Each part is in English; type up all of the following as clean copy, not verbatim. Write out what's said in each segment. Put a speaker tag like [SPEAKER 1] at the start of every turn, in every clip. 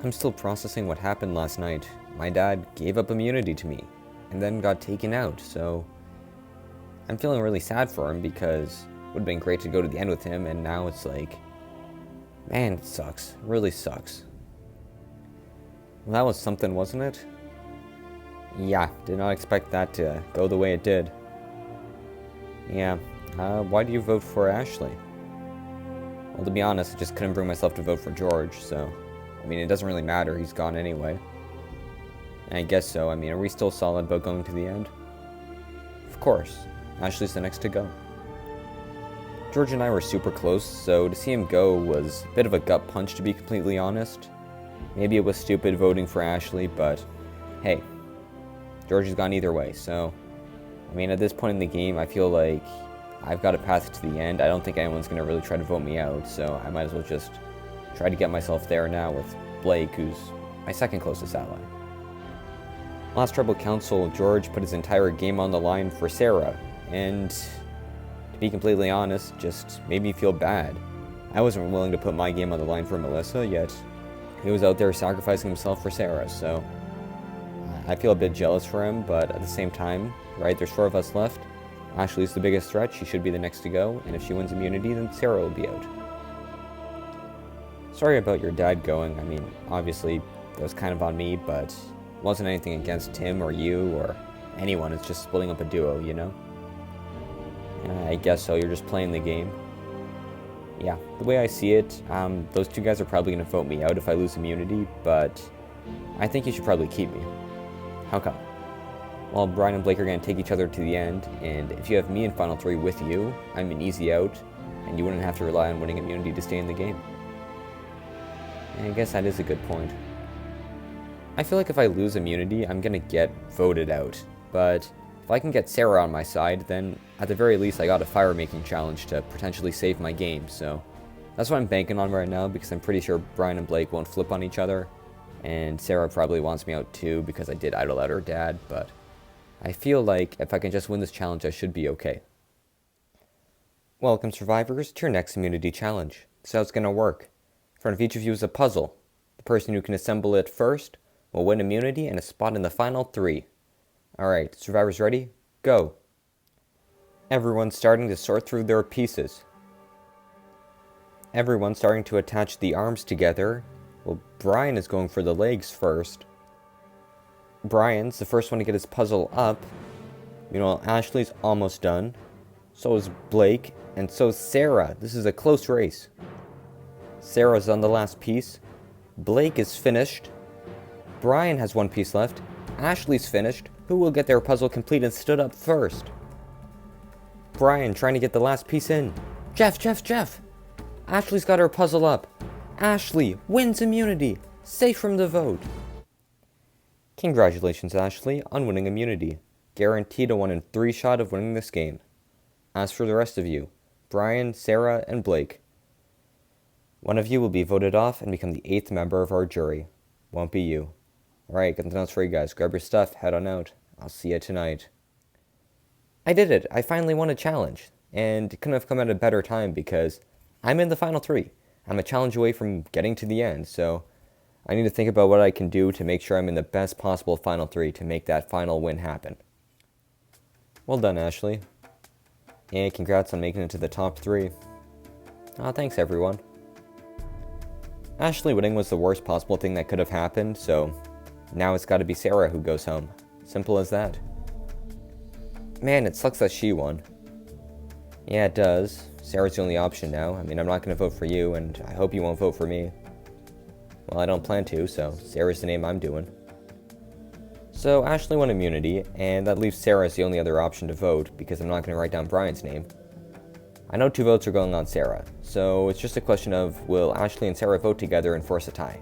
[SPEAKER 1] I'm still processing what happened last night. My dad gave up immunity to me, and then got taken out, so I'm feeling really sad for him because it would have been great to go to the end with him, and now it's like, man, it sucks. It really sucks. Well, that was something, wasn't it? Yeah, did not expect that to go the way it did. Yeah, why do you vote for Ashley? Well, to be honest, I just couldn't bring myself to vote for George, so I mean, it doesn't really matter, he's gone anyway. And I guess so. I mean, are we still solid about going to the end? Of course. Ashley's the next to go. George and I were super close, so to see him go was a bit of a gut punch, to be completely honest. Maybe it was stupid voting for Ashley, but hey, George has gone either way, so I mean, at this point in the game, I feel like I've got a path to the end. I don't think anyone's going to really try to vote me out, so I might as well just try to get myself there now with Blake, who's my second closest ally. Last Tribal Council, George put his entire game on the line for Sarah, and to be completely honest, just made me feel bad. I wasn't willing to put my game on the line for Melissa, yet he was out there sacrificing himself for Sarah, so I feel a bit jealous for him, but at the same time, right, there's 4 of us left. Ashley's the biggest threat, she should be the next to go, and if she wins immunity, then Sarah will be out. Sorry about your dad going. I mean, obviously, it was kind of on me, but it wasn't anything against him or you or anyone. It's just splitting up a duo, you know? I guess so. You're just playing the game. Yeah, the way I see it, those 2 guys are probably going to vote me out if I lose immunity, but I think you should probably keep me. How come? Well, Brian and Blake are going to take each other to the end, and if you have me in Final 3 with you, I'm an easy out, and you wouldn't have to rely on winning immunity to stay in the game. I guess that is a good point. I feel like if I lose immunity, I'm gonna get voted out. But if I can get Sarah on my side, then at the very least I got a fire-making challenge to potentially save my game, so that's what I'm banking on right now, because I'm pretty sure Brian and Blake won't flip on each other, and Sarah probably wants me out too because I did idle out her dad, but I feel like if I can just win this challenge, I should be okay. Welcome, survivors, to your next immunity challenge. This is how it's gonna work. In front of each of you is a puzzle. The person who can assemble it first will win immunity and a spot in the final 3. Alright, survivors ready? Go! Everyone's starting to sort through their pieces. Everyone's starting to attach the arms together. Well, Brian is going for the legs first. Brian's the first one to get his puzzle up. Meanwhile, Ashley's almost done. So is Blake, and so is Sarah. This is a close race. Sarah's on the last piece. Blake is finished. Brian has 1 piece left. Ashley's finished. Who will get their puzzle complete and stood up first? Brian trying to get the last piece in. Jeff! Ashley's got her puzzle up. Ashley wins immunity. Safe from the vote. Congratulations, Ashley, on winning immunity. Guaranteed a 1 in 3 shot of winning this game. As for the rest of you, Brian, Sarah, and Blake, one of you will be voted off and become the 8th member of our jury. Won't be you. Alright, got nothing else for you guys. Grab your stuff, head on out. I'll see you tonight. I did it. I finally won a challenge. And it couldn't have come at a better time because I'm in the final 3. I'm a challenge away from getting to the end, so I need to think about what I can do to make sure I'm in the best possible final 3 to make that final win happen. Well done, Ashley. And congrats on making it to the top 3. Thanks, everyone. Ashley winning was the worst possible thing that could have happened, so now it's gotta be Sarah who goes home. Simple as that. Man, it sucks that she won. Yeah, it does. Sarah's the only option now. I mean, I'm not gonna vote for you, and I hope you won't vote for me. Well, I don't plan to, so Sarah's the name I'm doing. So Ashley won immunity, and that leaves Sarah as the only other option to vote, because I'm not gonna write down Brian's name. I know 2 votes are going on Sarah, so it's just a question of, will Ashley and Sarah vote together and force a tie?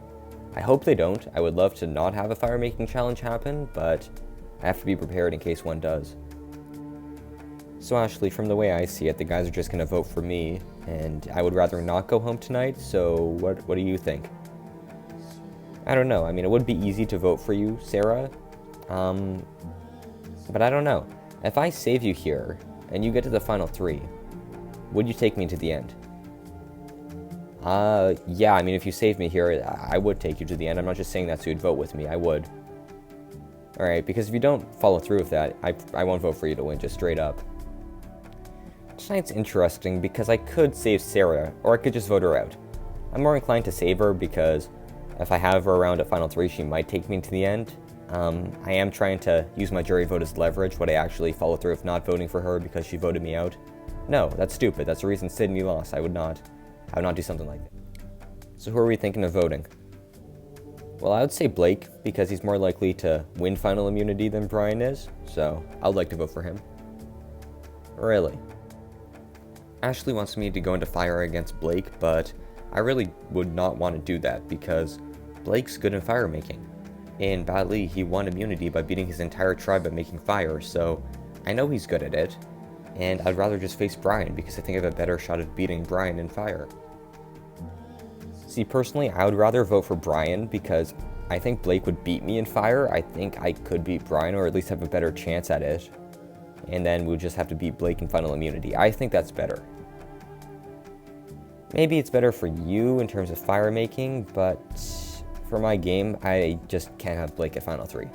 [SPEAKER 1] I hope they don't. I would love to not have a fire-making challenge happen, but I have to be prepared in case one does. So Ashley, from the way I see it, the guys are just going to vote for me, and I would rather not go home tonight, so what do you think? I don't know. I mean, it would be easy to vote for you, Sarah, but I don't know. If I save you here, and you get to the final 3, would you take me to the end? Yeah, I mean, if you save me here, I would take you to the end. I'm not just saying that so you'd vote with me. I would. Alright, because if you don't follow through with that, I won't vote for you to win, just straight up. Tonight's interesting because I could save Sarah, or I could just vote her out. I'm more inclined to save her because if I have her around at Final 3, she might take me to the end. I am trying to use my jury vote as leverage. Would I actually follow through if not voting for her because she voted me out? No, that's stupid. That's the reason Sydney lost. I would not do something like that. So who are we thinking of voting? Well, I would say Blake, because he's more likely to win final immunity than Brian is, so I would like to vote for him. Really? Ashley wants me to go into fire against Blake, but I really would not want to do that, because Blake's good in fire making. In Bali, he won immunity by beating his entire tribe at making fire, so I know he's good at it, and I'd rather just face Brian, because I think I have a better shot of beating Brian in fire. See, personally, I would rather vote for Brian because I think Blake would beat me in fire. I think I could beat Brian, or at least have a better chance at it. And then we'll just have to beat Blake in final immunity. I think that's better. Maybe it's better for you in terms of fire making, but for my game, I just can't have Blake at Final 3.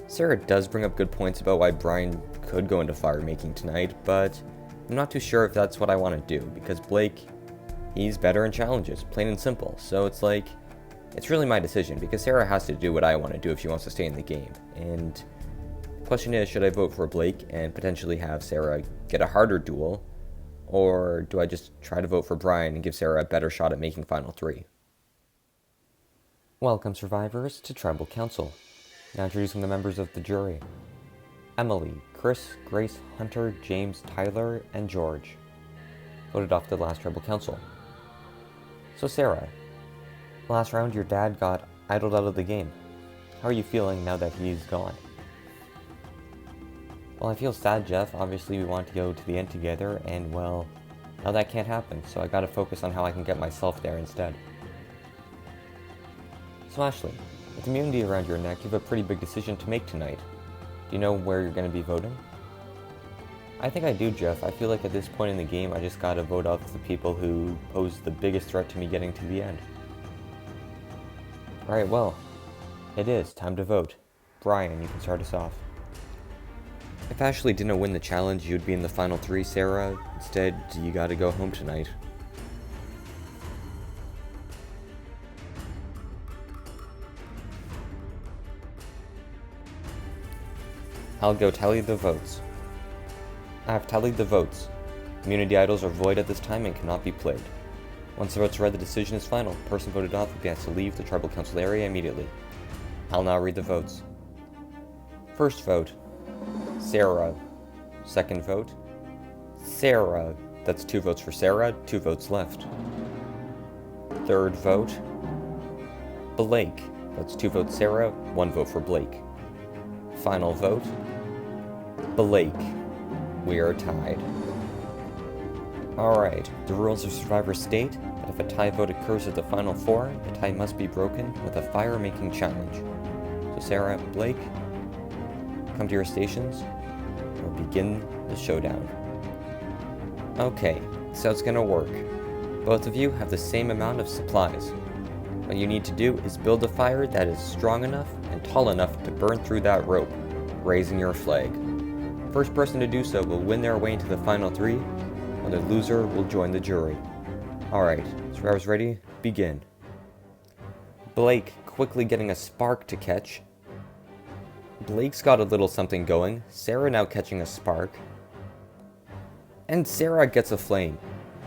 [SPEAKER 1] Sarah does bring up good points about why Brian could go into fire making tonight, but I'm not too sure if that's what I want to do, because Blake, he's better in challenges, plain and simple. So it's like, it's really my decision, because Sarah has to do what I want to do if she wants to stay in the game. And the question is, should I vote for Blake and potentially have Sarah get a harder duel, or do I just try to vote for Brian and give Sarah a better shot at making Final 3? Welcome, survivors, to Tribal Council. Now introducing the members of the jury. Emily, Chris, Grace, Hunter, James, Tyler, and George. Voted off the last Tribal Council. So Sarah, last round your dad got idled out of the game. How are you feeling now that he's gone? Well, I feel sad, Jeff. Obviously we want to go to the end together, and well, now that can't happen, so I gotta focus on how I can get myself there instead. So Ashley, with immunity around your neck, you have a pretty big decision to make tonight. Do you know where you're going to be voting? I think I do, Jeff. I feel like at this point in the game, I just gotta vote off the people who pose the biggest threat to me getting to the end. Alright, well, it is time to vote. Brian, you can start us off. If Ashley didn't win the challenge, you'd be in the Final 3, Sarah. Instead, you gotta go home tonight. I'll go tally the votes. I have tallied the votes. Immunity idols are void at this time and cannot be played. Once the votes are read, the decision is final. The person voted off will be asked to leave the Tribal Council area immediately. I'll now read the votes. First vote, Sarah. Second vote, Sarah. That's 2 votes for Sarah, 2 votes left. Third vote, Blake. That's 2 votes Sarah, 1 vote for Blake. Final vote, Blake. We are tied. Alright, the rules of Survivor state that if a tie vote occurs at the final 4, the tie must be broken with a fire-making challenge. So Sarah and Blake, come to your stations. We'll begin the showdown. Okay, so it's gonna work. Both of you have the same amount of supplies. What you need to do is build a fire that is strong enough and tall enough to burn through that rope, raising your flag. First person to do so will win their way into the Final 3, and the loser will join the jury. Alright, survivors ready? Begin. Blake quickly getting a spark to catch. Blake's got a little something going. Sarah now catching a spark. And Sarah gets a flame.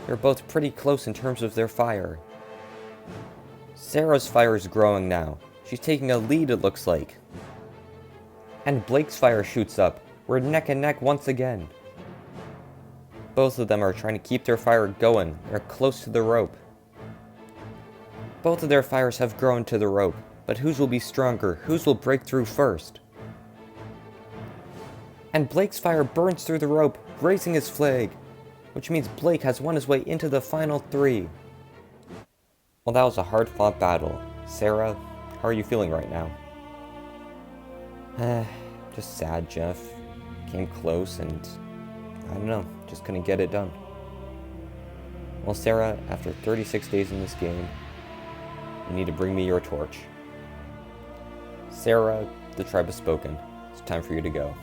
[SPEAKER 1] They're both pretty close in terms of their fire. Sarah's fire is growing now. She's taking a lead, it looks like. And Blake's fire shoots up. We're neck and neck once again. Both of them are trying to keep their fire going. They're close to the rope. Both of their fires have grown to the rope, but whose will be stronger? Whose will break through first? And Blake's fire burns through the rope, raising his flag, which means Blake has won his way into the Final 3. Well, that was a hard-fought battle. Sarah, how are you feeling right now? Just sad, Jeff. Came close and, I don't know, just couldn't get it done. Well, Sarah, after 36 days in this game, you need to bring me your torch. Sarah, the tribe has spoken. It's time for you to go.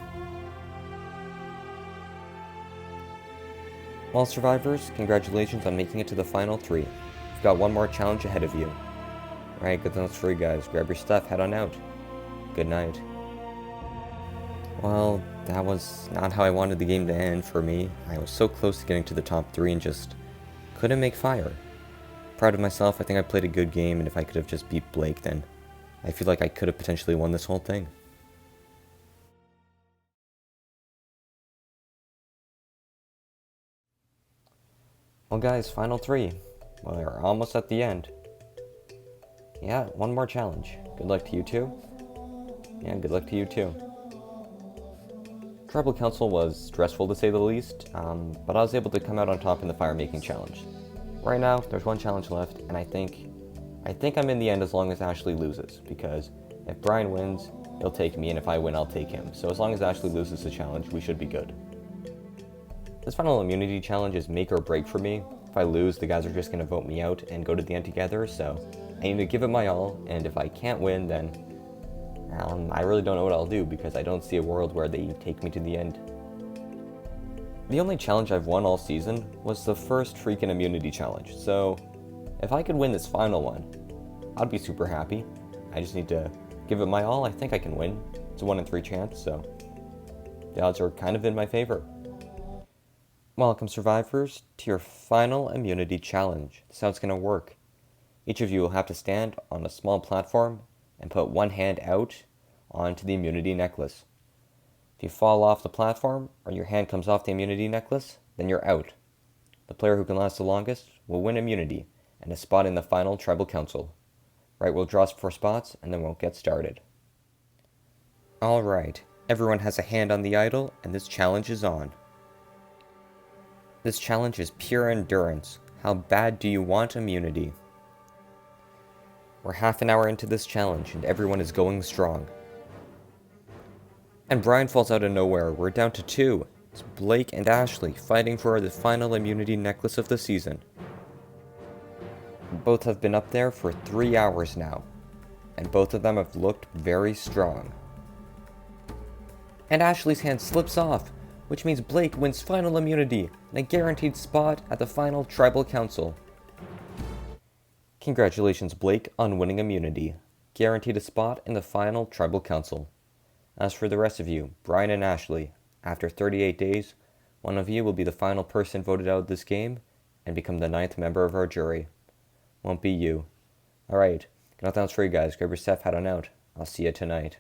[SPEAKER 1] Well, survivors, congratulations on making it to the final 3. You've got one more challenge ahead of you. Alright, good luck for you guys. Grab your stuff, head on out. Good night. Well, that was not how I wanted the game to end for me. I was so close to getting to the top 3 and just couldn't make fire. Proud of myself, I think I played a good game, and if I could have just beat Blake, then I feel like I could have potentially won this whole thing. Well guys, final 3. Well, we're almost at the end. Yeah, one more challenge. Good luck to you too. Yeah, good luck to you too. Tribal Council was stressful to say the least, but I was able to come out on top in the fire making challenge. Right now, there's one challenge left, and I think I'm in the end as long as Ashley loses, because if Brian wins, he'll take me, and if I win, I'll take him. So as long as Ashley loses the challenge, we should be good. This final immunity challenge is make or break for me. If I lose, the guys are just going to vote me out and go to the end together, so I need to give it my all, and if I can't win, then I really don't know what I'll do, because I don't see a world where they take me to the end. The only challenge I've won all season was the first freaking immunity challenge, so if I could win this final one, I'd be super happy. I just need to give it my all. I think I can win. It's a 1 in 3 chance, so the odds are kind of in my favor. Welcome, survivors, to your final immunity challenge. This is how it's going to work. Each of you will have to stand on a small platform and put one hand out onto the immunity necklace. If you fall off the platform or your hand comes off the immunity necklace, then you're out. The player who can last the longest will win immunity and a spot in the final tribal council. Right, we'll draw for spots and then we'll get started. Alright, everyone has a hand on the idol and this challenge is on. This challenge is pure endurance. How bad do you want immunity? We're half an hour into this challenge, and everyone is going strong. And Brian falls out of nowhere. We're down to 2. It's Blake and Ashley fighting for the final immunity necklace of the season. Both have been up there for 3 hours now, and both of them have looked very strong. And Ashley's hand slips off, which means Blake wins final immunity and a guaranteed spot at the final tribal council. Congratulations, Blake, on winning immunity. Guaranteed a spot in the final tribal council. As for the rest of you, Brian and Ashley, after 38 days, one of you will be the final person voted out of this game and become the 9th member of our jury. Won't be you. Alright, nothing else for you guys. Grab your stuff, head on out. I'll see you tonight.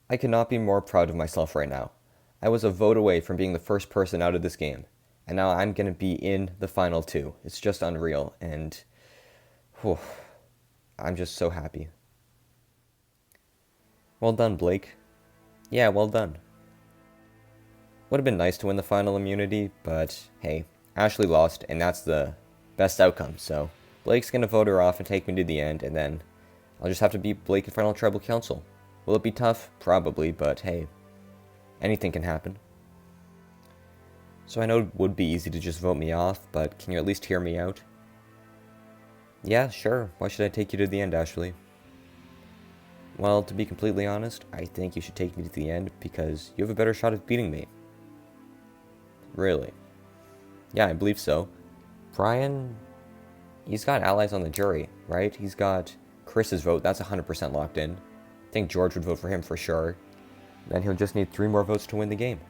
[SPEAKER 1] I could not be more proud of myself right now. I was a vote away from being the first person out of this game, and now I'm going to be in the final 2. It's just unreal, and I'm just so happy. Well done, Blake. Yeah, well done. Would have been nice to win the final immunity, but hey, Ashley lost, and that's the best outcome, so Blake's going to vote her off and take me to the end, and then I'll just have to beat Blake in final tribal council. Will it be tough? Probably, but hey, anything can happen. So I know it would be easy to just vote me off, but can you at least hear me out? Yeah, sure. Why should I take you to the end, Ashley? Well, to be completely honest, I think you should take me to the end because you have a better shot at beating me. Really? Yeah, I believe so. Brian, he's got allies on the jury, right? He's got Chris's vote. That's 100% locked in. I think George would vote for him for sure. Then he'll just need 3 more votes to win the game.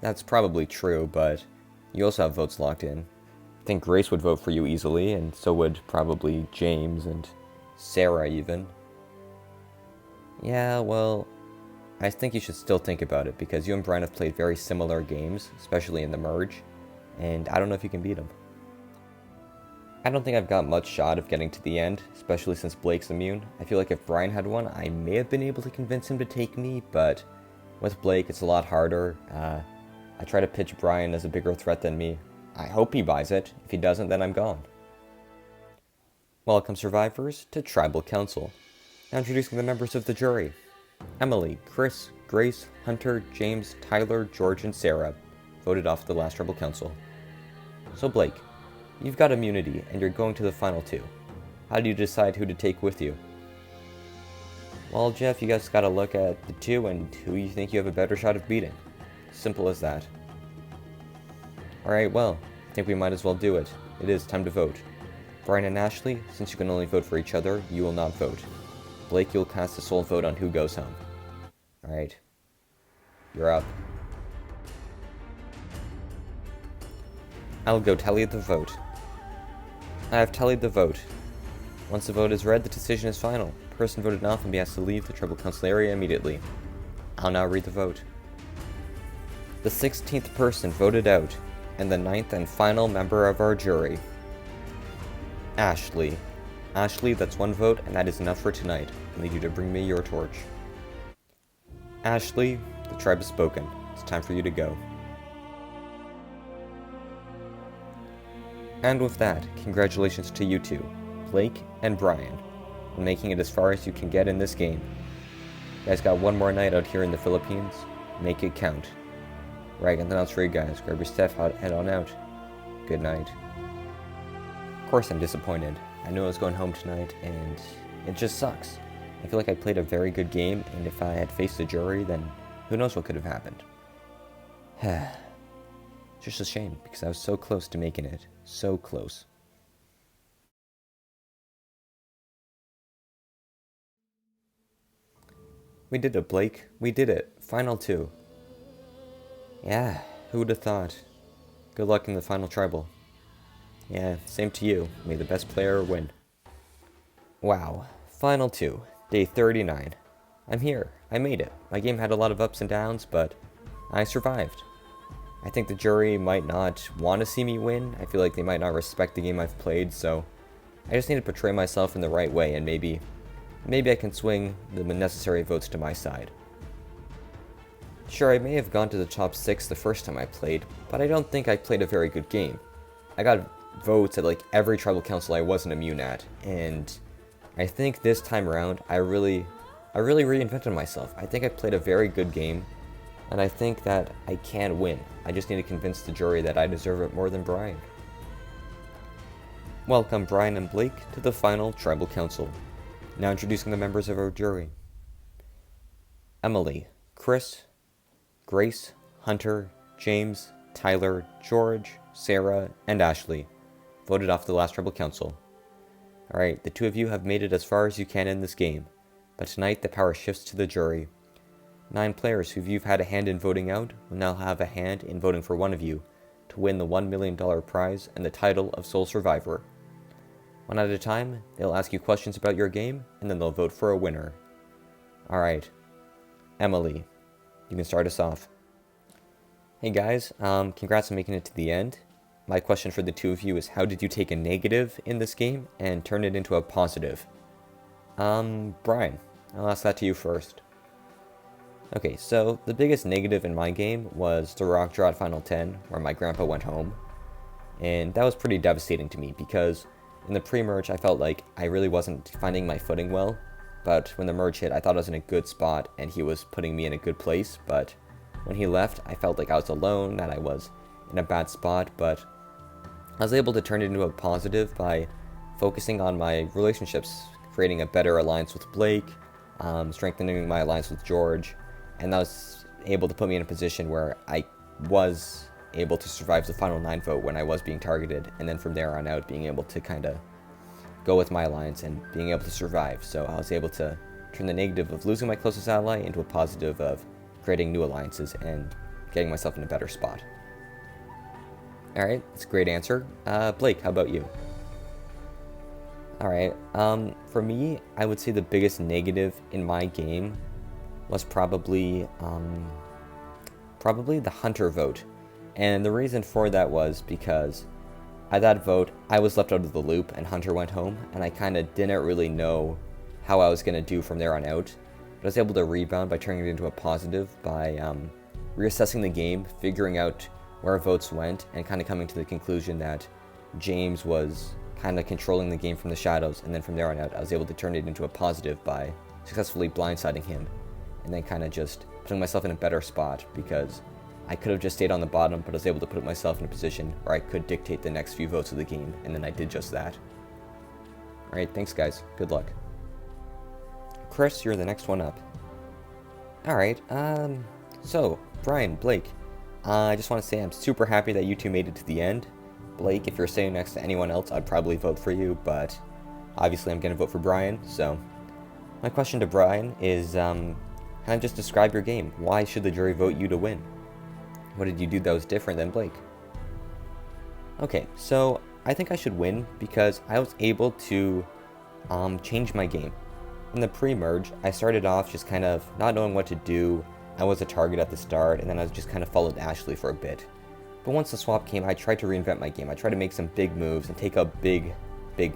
[SPEAKER 1] That's probably true, but you also have votes locked in. I think Grace would vote for you easily, and so would probably James and Sarah even. Yeah, well, I think you should still think about it, because you and Brian have played very similar games, especially in the merge, and I don't know if you can beat them. I don't think I've got much shot of getting to the end, especially since Blake's immune. I feel like if Brian had one, I may have been able to convince him to take me, but with Blake, it's a lot harder. I try to pitch Brian as a bigger threat than me. I hope he buys it. If he doesn't, then I'm gone. Welcome, survivors, to Tribal Council. Now introducing the members of the jury. Emily, Chris, Grace, Hunter, James, Tyler, George, and Sarah voted off the last Tribal Council. So Blake, you've got immunity and you're going to the final 2. How do you decide who to take with you? Well, Jeff, you guys gotta look at the 2 and who you think you have a better shot of beating. Simple as that. Alright, well, I think we might as well do it. It is time to vote. Brian and Ashley, since you can only vote for each other, you will not vote. Blake, you'll cast a sole vote on who goes home. Alright. You're up. I'll go tally the vote. I have tallied the vote. Once the vote is read, the decision is final. The person voted off will be asked to leave the Tribal Council area immediately. I'll now read the vote. The 16th person voted out, and the 9th and final member of our jury. Ashley. Ashley, that's 1 vote, and that is enough for tonight. I need you to bring me your torch. Ashley, the tribe has spoken. It's time for you to go. And with that, congratulations to you two, Blake and Brian, on making it as far as you can get in this game. You guys got 1 more night out here in the Philippines. Make it count. Right, nothing else for you guys. Grab your stuff, head on out. Good night. Of course I'm disappointed. I knew I was going home tonight, and it just sucks. I feel like I played a very good game, and if I had faced a jury, then who knows what could have happened. It's just a shame, because I was so close to making it. So close. We did it, Blake. We did it. Final 2. Yeah, who would have thought? Good luck in the final tribal. Yeah, same to you. May the best player win. Wow. Final 2. Day 39. I'm here. I made it. My game had a lot of ups and downs, but I survived. I think the jury might not want to see me win. I feel like they might not respect the game I've played, so I just need to portray myself in the right way, and maybe I can swing the necessary votes to my side. Sure, I may have gone to the top 6 the first time I played, but I don't think I played a very good game. I got votes at like every tribal council I wasn't immune at, and I think this time around I really reinvented myself. I think I played a very good game, and I think that I can win. I just need to convince the jury that I deserve it more than Brian. Welcome Brian and Blake to the final tribal council. Now introducing the members of our jury. Emily, Chris, Grace, Hunter, James, Tyler, George, Sarah, and Ashley voted off the last tribal council. Alright, the 2 of you have made it as far as you can in this game, but tonight the power shifts to the jury. 9 players who you've had a hand in voting out will now have a hand in voting for one of you to win the $1 million prize and the title of Sole Survivor. One at a time, they'll ask you questions about your game, and then they'll vote for a winner. Alright, Emily, you can start us off. Hey guys, congrats on making it to the end. My question for the 2 of you is, how did you take a negative in this game and turn it into a positive? Brian, I'll ask that to you first. Okay, so the biggest negative in my game was the rock draw at Final 10, where my grandpa went home. And that was pretty devastating to me, because in the pre-merge I felt like I really wasn't finding my footing well. But when the merge hit, I thought I was in a good spot, and he was putting me in a good place. But when he left, I felt like I was alone, that I was in a bad spot. But I was able to turn it into a positive by focusing on my relationships, creating a better alliance with Blake, strengthening my alliance with George, and that was able to put me in a position where I was able to survive the final 9 vote when I was being targeted, and then from there on out being able to kind of go with my alliance and being able to survive. So I was able to turn the negative of losing my closest ally into a positive of creating new alliances and getting myself in a better spot. Alright, that's a great answer. Blake, how about you? Alright, for me, I would say the biggest negative in my game was probably the Hunter vote. And the reason for that was because at that vote, I was left out of the loop and Hunter went home, and I kind of didn't really know how I was going to do from there on out. But I was able to rebound by turning it into a positive by reassessing the game, figuring out where votes went, and kind of coming to the conclusion that James was kind of controlling the game from the shadows, and then from there on out, I was able to turn it into a positive by successfully blindsiding him, and then kind of just putting myself in a better spot, because I could have just stayed on the bottom, but I was able to put myself in a position where I could dictate the next few votes of the game, and then I did just that. Alright, thanks guys. Good luck. Chris, you're the next one up. Alright, so, Brian, Blake, I just want to say I'm super happy that you two made it to the end. Blake, if you're sitting next to anyone else, I'd probably vote for you, but obviously I'm going to vote for Brian, so my question to Brian is, kind of just describe your game. Why should the jury vote you to win? What did you do that was different than Blake? Okay, so I think I should win because I was able to change my game. In the pre-merge, I started off just kind of not knowing what to do. I was a target at the start, and then I just kind of followed Ashley for a bit. But once the swap came, I tried to reinvent my game. I tried to make some big moves and take up big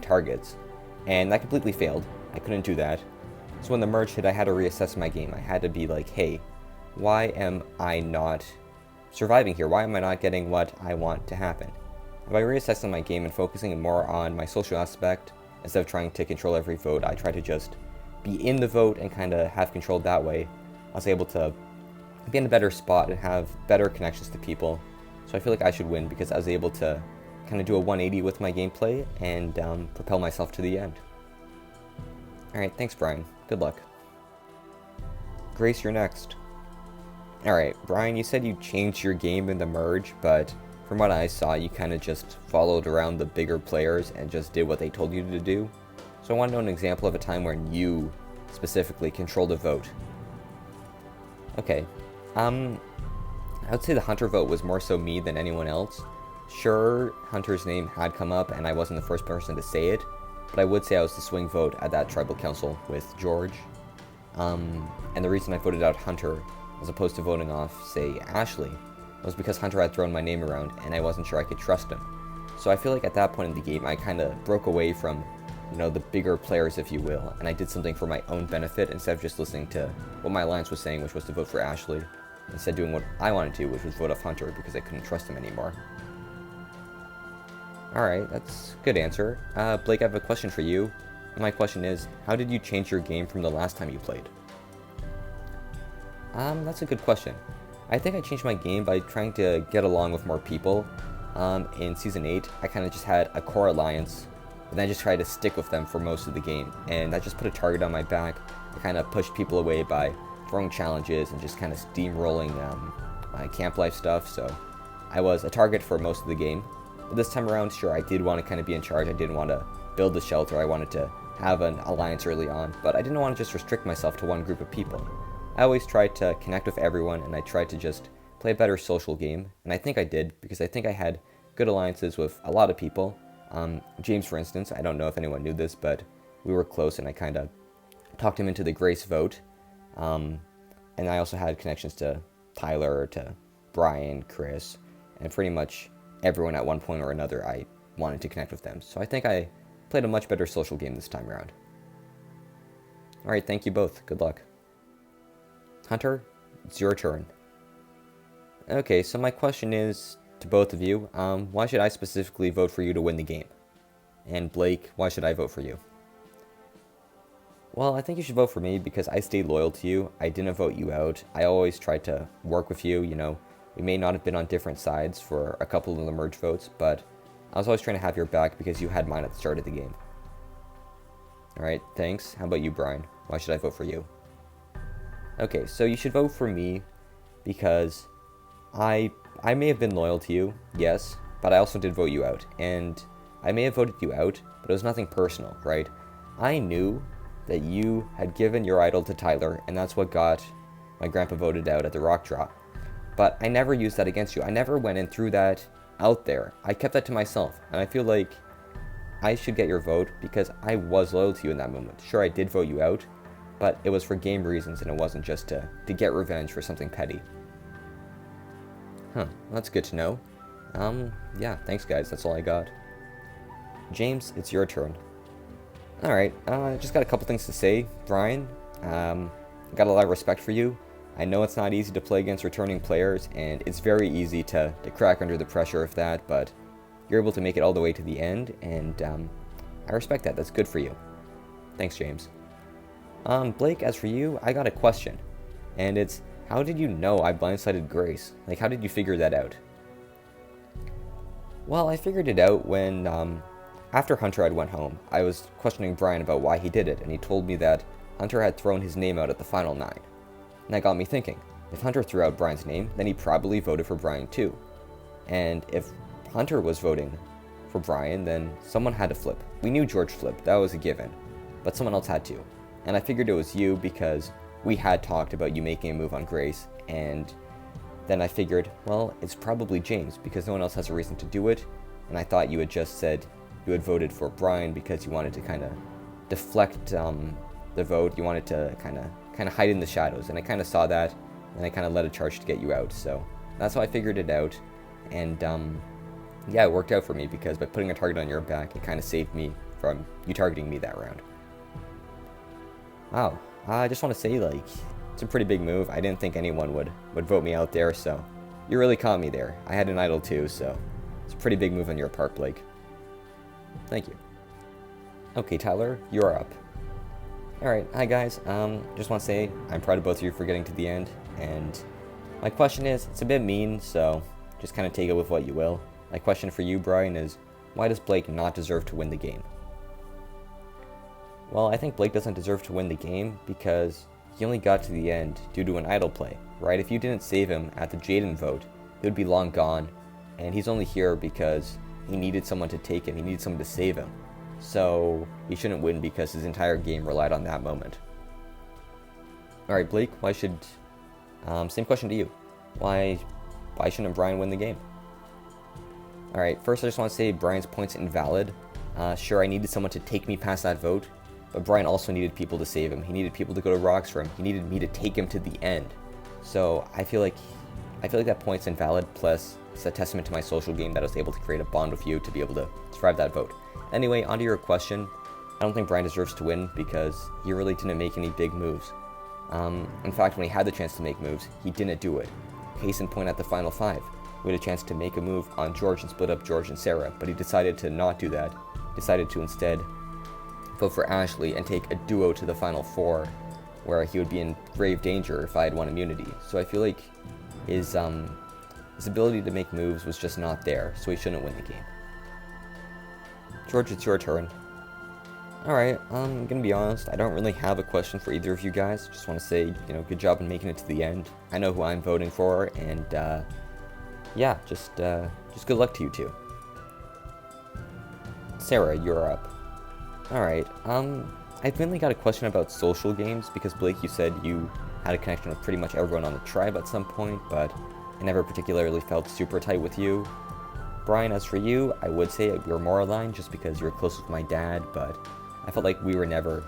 [SPEAKER 1] targets. And that completely failed. I couldn't do that. So when the merge hit, I had to reassess my game. I had to be like, hey, why am I not surviving here? Why am I not getting what I want to happen? And by reassessing my game and focusing more on my social aspect, instead of trying to control every vote, I tried to just be in the vote and kind of have control that way. I was able to be in a better spot and have better connections to people. So I feel like I should win because I was able to kind of do a 180 with my gameplay and propel myself to the end. Alright, thanks Brian. Good luck. Grace, you're next. Alright, Brian, you said you changed your game in the merge, but from what I saw, you kind of just followed around the bigger players and just did what they told you to do. So I want to know an example of a time when you specifically controlled a vote. Okay, I would say the Hunter vote was more so me than anyone else. Sure, Hunter's name had come up and I wasn't the first person to say it, but I would say I was the swing vote at that tribal council with George. And the reason I voted out Hunter as opposed to voting off, say, Ashley, was because Hunter had thrown my name around and I wasn't sure I could trust him. So I feel like at that point in the game I kind of broke away from, you know, the bigger players, if you will, and I did something for my own benefit instead of just listening to what my alliance was saying, which was to vote for Ashley, instead doing what I wanted to, which was vote off Hunter because I couldn't trust him anymore. Alright, that's a good answer. Blake, I have a question for you. And my question is, how did you change your game from the last time you played? That's a good question. I think I changed my game by trying to get along with more people. In Season 8, I kind of just had a core alliance, and I just tried to stick with them for most of the game. And that just put a target on my back. I kind of pushed people away by throwing challenges and just kind of steamrolling my camp life stuff, so I was a target for most of the game. But this time around, sure, I did want to kind of be in charge. I didn't want to build the shelter. I wanted to have an alliance early on, but I didn't want to just restrict myself to one group of people. I always tried to connect with everyone, and I tried to just play a better social game, and I think I did, because I think I had good alliances with a lot of people. James, for instance, I don't know if anyone knew this, but we were close, and I kind of talked him into the Grace vote. And I also had connections to Tyler, to Brian, Chris, and pretty much everyone at one point or another. I wanted to connect with them. So I think I played a much better social game this time around. Alright, thank you both. Good luck. Hunter, it's your turn. Okay, so my question is to both of you, why should I specifically vote for you to win the game? And Blake, why should I vote for you? Well, I think you should vote for me because I stayed loyal to you. I didn't vote you out. I always tried to work with you, you know. We may not have been on different sides for a couple of the merge votes, but I was always trying to have your back because you had mine at the start of the game. Alright, thanks. How about you, Brian? Why should I vote for you? Okay, so you should vote for me because I may have been loyal to you, yes, but I also did vote you out. And I may have voted you out, but it was nothing personal, right? I knew that you had given your idol to Tyler, and that's what got my grandpa voted out at the rock drop. But I never used that against you. I never went and threw that out there. I kept that to myself, and I feel like I should get your vote because I was loyal to you in that moment. Sure, I did vote you out, but it was for game reasons, and it wasn't just to get revenge for something petty. Huh, that's good to know. Yeah, thanks guys, that's all I got. James, it's your turn. Alright, just got a couple things to say, Brian. Got a lot of respect for you. I know it's not easy to play against returning players, and it's very easy to crack under the pressure of that, but you're able to make it all the way to the end, and I respect that. That's good for you. Thanks, James. Blake, as for you, I got a question, and it's, how did you know I blindsided Grace? Like, how did you figure that out? Well, I figured it out when, after Hunter had went home, I was questioning Brian about why he did it, and he told me that Hunter had thrown his name out at the final 9. And that got me thinking, if Hunter threw out Brian's name, then he probably voted for Brian too. And if Hunter was voting for Brian, then someone had to flip. We knew George flipped, that was a given, but someone else had to. And I figured it was you because we had talked about you making a move on Grace, and then I figured, well, it's probably James because no one else has a reason to do it, and I thought you had just said you had voted for Brian because you wanted to kind of deflect the vote. You wanted to kind of hide in the shadows, and I kind of saw that, and I kind of led a charge to get you out. So that's how I figured it out, and yeah, it worked out for me because by putting a target on your back, it kind of saved me from you targeting me that round. Wow, I just want to say, like, it's a pretty big move. I didn't think anyone would vote me out there, so you really caught me there. I had an idol too, so it's a pretty big move on your part, Blake. Thank you. Okay, Tyler, you're up. Alright, hi guys. Just want to say I'm proud of both of you for getting to the end, and my question is, it's a bit mean, so just kind of take it with what you will. My question for you, Brian, is why does Blake not deserve to win the game? Well, I think Blake doesn't deserve to win the game because he only got to the end due to an idol play, right? If you didn't save him at the Jaden vote, he would be long gone, and he's only here because he needed someone to take him, he needed someone to save him. So he shouldn't win because his entire game relied on that moment. Alright, Blake, why should... same question to you. Why shouldn't Brian win the game? Alright, first I just want to say Brian's point's invalid. Sure, I needed someone to take me past that vote, but Brian also needed people to save him. He needed people to go to rocks for him. He needed me to take him to the end. So I feel like that point's invalid, plus it's a testament to my social game that I was able to create a bond with you to be able to survive that vote. Anyway, onto your question. I don't think Brian deserves to win because he really didn't make any big moves. In fact, when he had the chance to make moves, he didn't do it. Case in point at the final 5. We had a chance to make a move on George and split up George and Sarah, but he decided to not do that. Decided to instead vote for Ashley and take a duo to the final 4, where he would be in grave danger if I had won immunity. So I feel like his ability to make moves was just not there, so he shouldn't win the game. George, it's your turn. Alright, I'm gonna be honest, I don't really have a question for either of you guys. Just want to say, good job in making it to the end. I know who I'm voting for, and yeah, just good luck to you two. Sarah, you're up. Alright, I've mainly got a question about social games, because Blake, you said you had a connection with pretty much everyone on the tribe at some point, but I never particularly felt super tight with you. Brian, as for you, I would say we were more aligned just because you were close with my dad, but I felt like we were never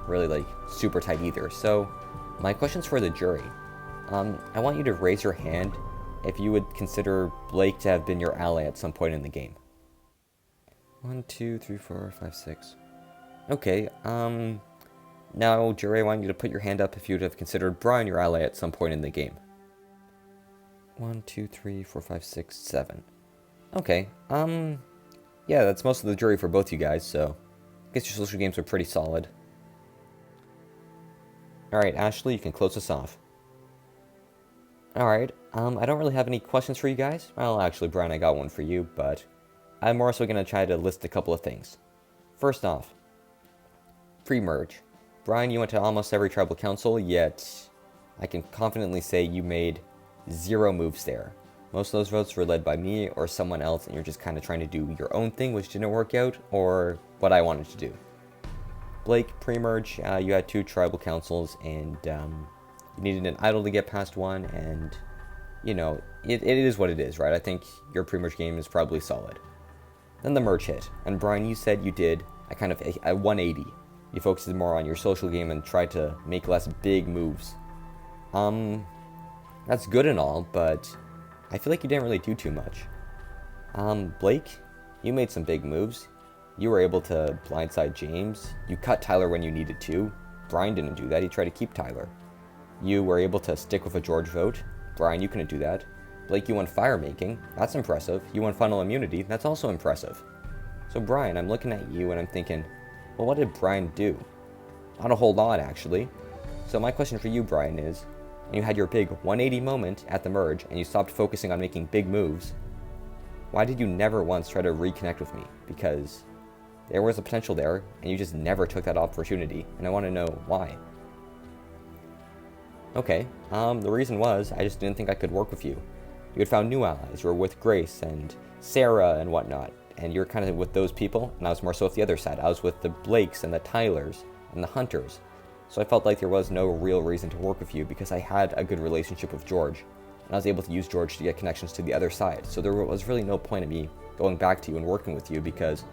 [SPEAKER 1] really, like, super tight either. So, my question's for the jury. I want you to raise your hand if you would consider Blake to have been your ally at some point in the game. 1, 2, 3, 4, 5, 6. Okay, now, jury, I want you to put your hand up if you would have considered Brian your ally at some point in the game. 1, 2, 3, 4, 5, 6, 7. Okay, yeah, that's most of the jury for both you guys, so I guess your social games were pretty solid. Alright, Ashley, you can close us off. Alright, I don't really have any questions for you guys. Well, actually, Brian, I got one for you, but I'm more so going to try to list a couple of things. First off, pre-merge. Brian, you went to almost every tribal council, yet I can confidently say you made 0 moves there. Most of those votes were led by me or someone else, and you're just kind of trying to do your own thing, which didn't work out, or what I wanted to do. Blake, pre-merge, you had 2 tribal councils, and you needed an idol to get past one, and, it is what it is, right? I think your pre-merge game is probably solid. Then the merge hit, and Brian, you said you did a 180. You focused more on your social game and tried to make less big moves. That's good and all, but I feel like you didn't really do too much. Blake, you made some big moves. You were able to blindside James. You cut Tyler when you needed to. Brian didn't do that. He tried to keep Tyler. You were able to stick with a George vote. Brian, you couldn't do that. Blake, you won fire making. That's impressive. You won final immunity. That's also impressive. So Brian, I'm looking at you and I'm thinking, well, what did Brian do? Not a whole lot, actually. So my question for you, Brian, is, and you had your big 180 moment at the merge, and you stopped focusing on making big moves, why did you never once try to reconnect with me? Because there was a potential there, and you just never took that opportunity, and I want to know why. Okay, the reason was, I just didn't think I could work with you. You had found new allies. You were with Grace and Sarah and whatnot, and you're kind of with those people, and I was more so with the other side. I was with the Blakes and the Tylers and the Hunters. So I felt like there was no real reason to work with you because I had a good relationship with George, and I was able to use George to get connections to the other side. So there was really no point in me going back to you and working with you because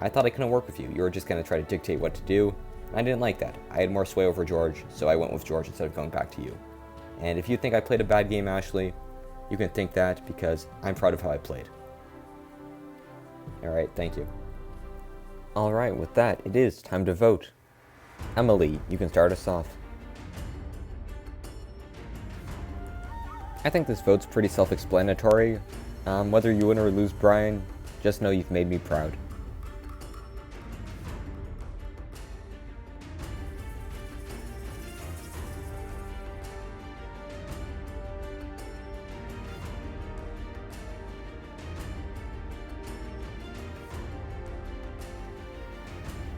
[SPEAKER 1] I thought I couldn't work with you. You were just going to try to dictate what to do, and I didn't like that. I had more sway over George, so I went with George instead of going back to you. And if you think I played a bad game, Ashley, you can think that because I'm proud of how I played. Alright, thank you. Alright, with that, it is time to vote. Emily, you can start us off. I think this vote's pretty self-explanatory. Whether you win or lose Brian, just know you've made me proud.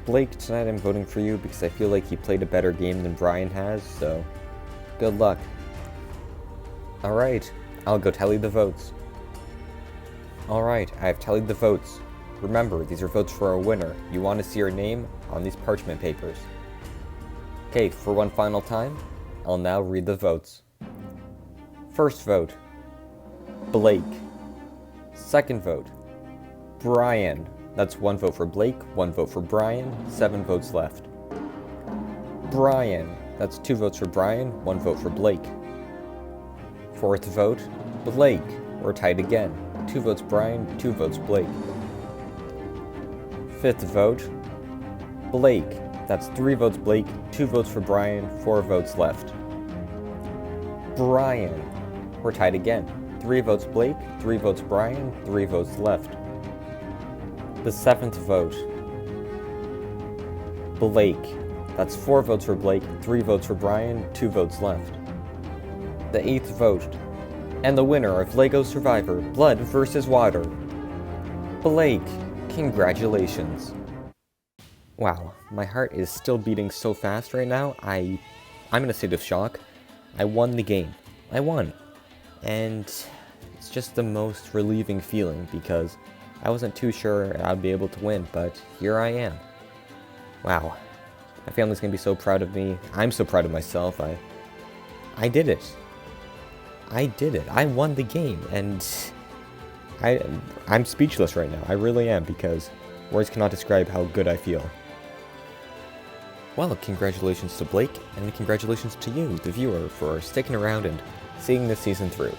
[SPEAKER 1] Blake, tonight I'm voting for you because I feel like he played a better game than Brian has, so good luck. Alright, I'll go tally the votes. Alright, I have tallied the votes. Remember, these are votes for a winner. You want to see your name on these parchment papers. Okay, for one final time, I'll now read the votes. First vote, Blake. Second vote, Brian. That's 1 vote for Blake, 1 vote for Brian, 7 votes left. Brian. That's 2 votes for Brian, 1 vote for Blake. Fourth vote, Blake. We're tied again. 2 votes Brian, 2 votes Blake. Fifth vote, Blake. That's 3 votes Blake, 2 votes for Brian, 4 votes left. Brian. We're tied again. 3 votes Blake, 3 votes Brian, 3 votes left. The 7th vote, Blake. That's 4 votes for Blake, 3 votes for Brian, 2 votes left. The 8th vote, and the winner of LEGO Survivor, Blood vs. Water, Blake. Congratulations. Wow, my heart is still beating so fast right now. I'm in a state of shock. I won the game. I won. And it's just the most relieving feeling because I wasn't too sure I'd be able to win, but here I am. Wow. My family's gonna be so proud of me. I'm so proud of myself. I did it. I did it. I won the game, and I'm speechless right now. I really am, because words cannot describe how good I feel. Well, congratulations to Blake, and congratulations to you, the viewer, for sticking around and seeing this season through.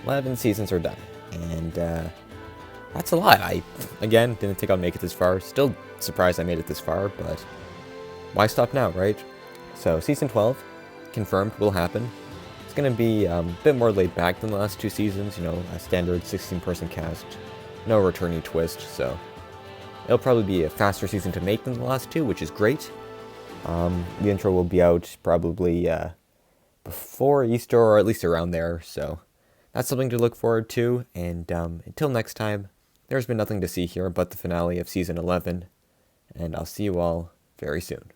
[SPEAKER 1] 11 seasons are done, and that's a lot. I, again, didn't think I'd make it this far. Still surprised I made it this far, but why stop now, right? So, Season 12, confirmed, will happen. It's going to be a bit more laid back than the last 2 seasons, you know, a standard 16-person cast, no returning twist, so it'll probably be a faster season to make than the last 2, which is great. The intro will be out probably before Easter, or at least around there, so that's something to look forward to, and until next time, there's been nothing to see here but the finale of Season 11, and I'll see you all very soon.